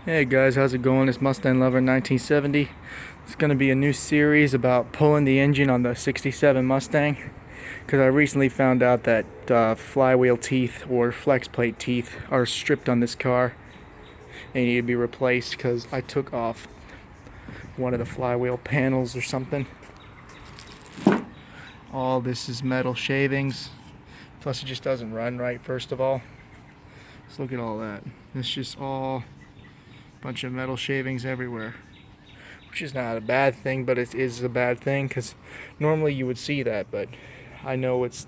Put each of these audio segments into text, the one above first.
Hey guys, how's it going? It's Mustang Lover 1970. It's going to be a new series about pulling the engine on the 67 Mustang, because I recently found out that flywheel teeth or flex plate teeth are stripped on this car and need to be replaced because I took off one of the flywheel panels or something. All this is metal shavings, plus it just doesn't run right. First of all, let's look at all that. It's just all bunch of metal shavings everywhere, which is not a bad thing, but it is a bad thing because normally you would see that, but I know it's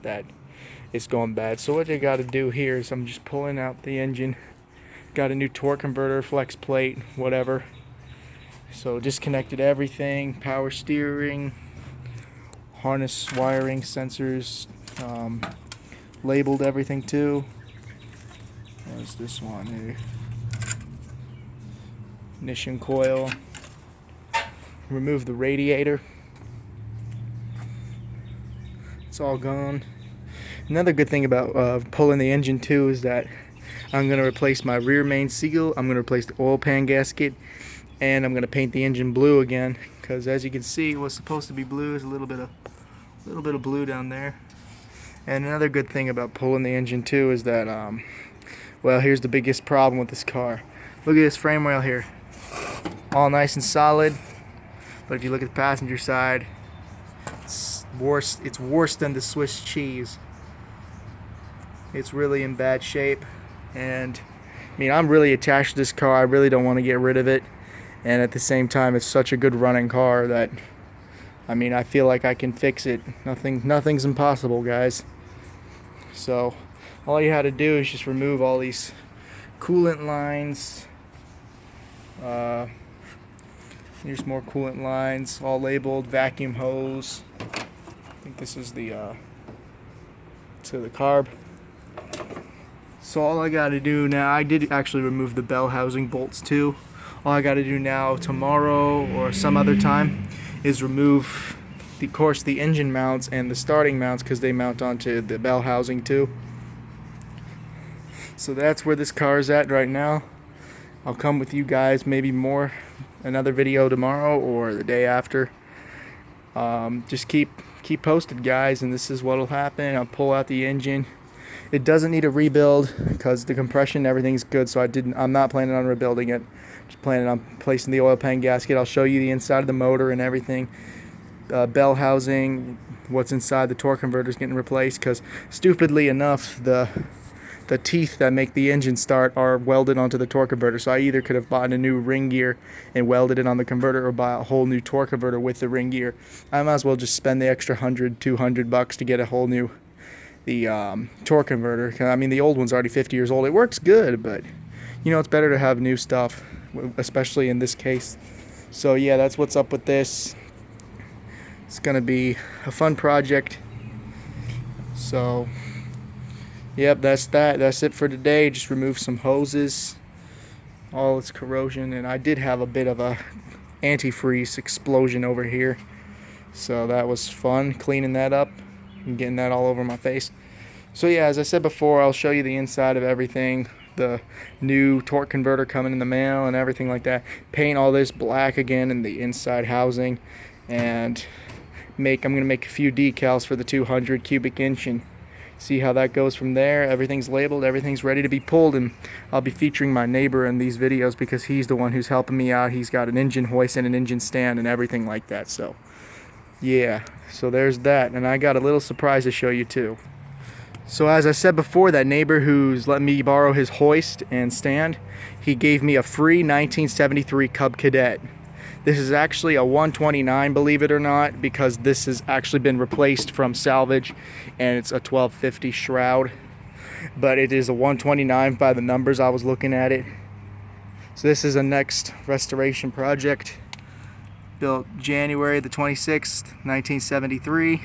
going bad. So what I got to do here is I'm just pulling out the engine. Got a new torque converter, flex plate, whatever. So disconnected everything, power steering, harness wiring, sensors, labeled everything too. There's this one here. Ignition coil, remove the radiator, it's all gone. Another good thing about pulling the engine too is that I'm going to replace my rear main seal, I'm going to replace the oil pan gasket, and I'm going to paint the engine blue again, because as you can see it was supposed to be blue. There's a little bit of blue down there. And another good thing about pulling the engine too is that well, here's the biggest problem with this car. Look at this frame rail here, all nice and solid, but if you look at the passenger side, it's worse than the Swiss cheese. It's really in bad shape, and I mean, I'm really attached to this car. I really don't want to get rid of it, and at the same time it's such a good running car that I mean, I feel like I can fix it. Nothing's impossible, guys. So all you had to do is just remove all these coolant lines. Here's more coolant lines, all labeled, vacuum hose. I think this is the to the carb. So all I got to do now, I did actually remove the bell housing bolts too. All I got to do now, tomorrow or some other time, is remove the engine mounts and the starting mounts, because they mount onto the bell housing too. So that's where this car is at right now. I'll come with you guys maybe another video tomorrow or the day after. Just keep posted, guys, and this is what'll happen. I'll pull out the engine. It doesn't need a rebuild because the compression, everything's good, so I'm not planning on rebuilding it. Just planning on placing the oil pan gasket. I'll show you the inside of the motor and everything. Bell housing, what's inside the torque converter is getting replaced, because stupidly enough the teeth that make the engine start are welded onto the torque converter. So I either could have bought a new ring gear and welded it on the converter, or buy a whole new torque converter with the ring gear. I might as well just spend the extra $100-200 to get a whole new torque converter. I mean, the old one's already 50 years old. It works good, but you know, it's better to have new stuff, especially in this case. So yeah, that's what's up with this. It's gonna be a fun project. So yep, that's it for today. Just remove some hoses, all its corrosion, and I did have a bit of a antifreeze explosion over here, so that was fun cleaning that up and getting that all over my face. So yeah, as I said before, I'll show you the inside of everything, the new torque converter coming in the mail and everything like that. Paint all this black again in the inside housing, and I'm gonna make a few decals for the 200 cubic inch and see how that goes from there. Everything's labeled, everything's ready to be pulled, and I'll be featuring my neighbor in these videos because he's the one who's helping me out. He's got an engine hoist and an engine stand and everything like that. So yeah, so there's that, and I got a little surprise to show you too. So as I said before, that neighbor who's let me borrow his hoist and stand, he gave me a free 1973 Cub Cadet. This is actually a 129, believe it or not, because this has actually been replaced from salvage, and it's a 1250 shroud. But it is a 129 by the numbers I was looking at it. So this is a next restoration project. Built January the 26th, 1973.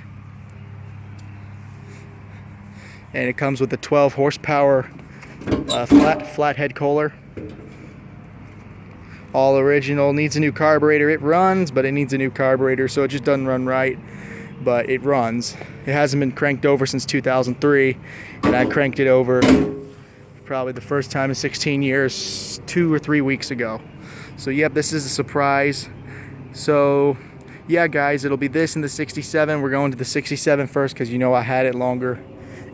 And it comes with a 12 horsepower flathead Kohler. All original, needs a new carburetor. It runs, but it needs a new carburetor, so it just doesn't run right, but it runs. It hasn't been cranked over since 2003, and I cranked it over probably the first time in 16 years, 2 or 3 weeks ago. So yep, this is a surprise. So yeah guys, it'll be this and the 67. We're going to the 67 first because you know I had it longer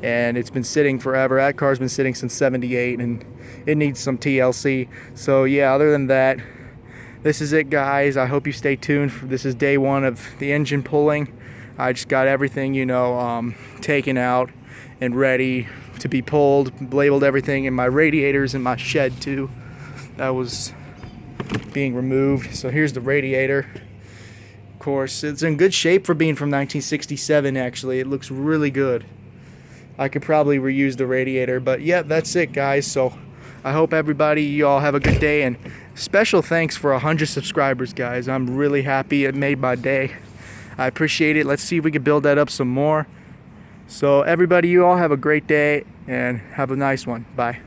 and it's been sitting forever. That car's been sitting since 78 and it needs some TLC. So yeah, other than that, this is it guys. I hope you stay tuned. This is day one of the engine pulling. I just got everything, you know, taken out and ready to be pulled, labeled everything, and my radiators in my shed too. That was being removed. So here's the radiator. Of course, it's in good shape for being from 1967 actually. It looks really good. I could probably reuse the radiator, but yeah, that's it guys. So I hope everybody, you all have a good day, and special thanks for 100 subscribers guys. I'm really happy. It made my day. I appreciate it. Let's see if we can build that up some more. So everybody, you all have a great day and have a nice one. Bye.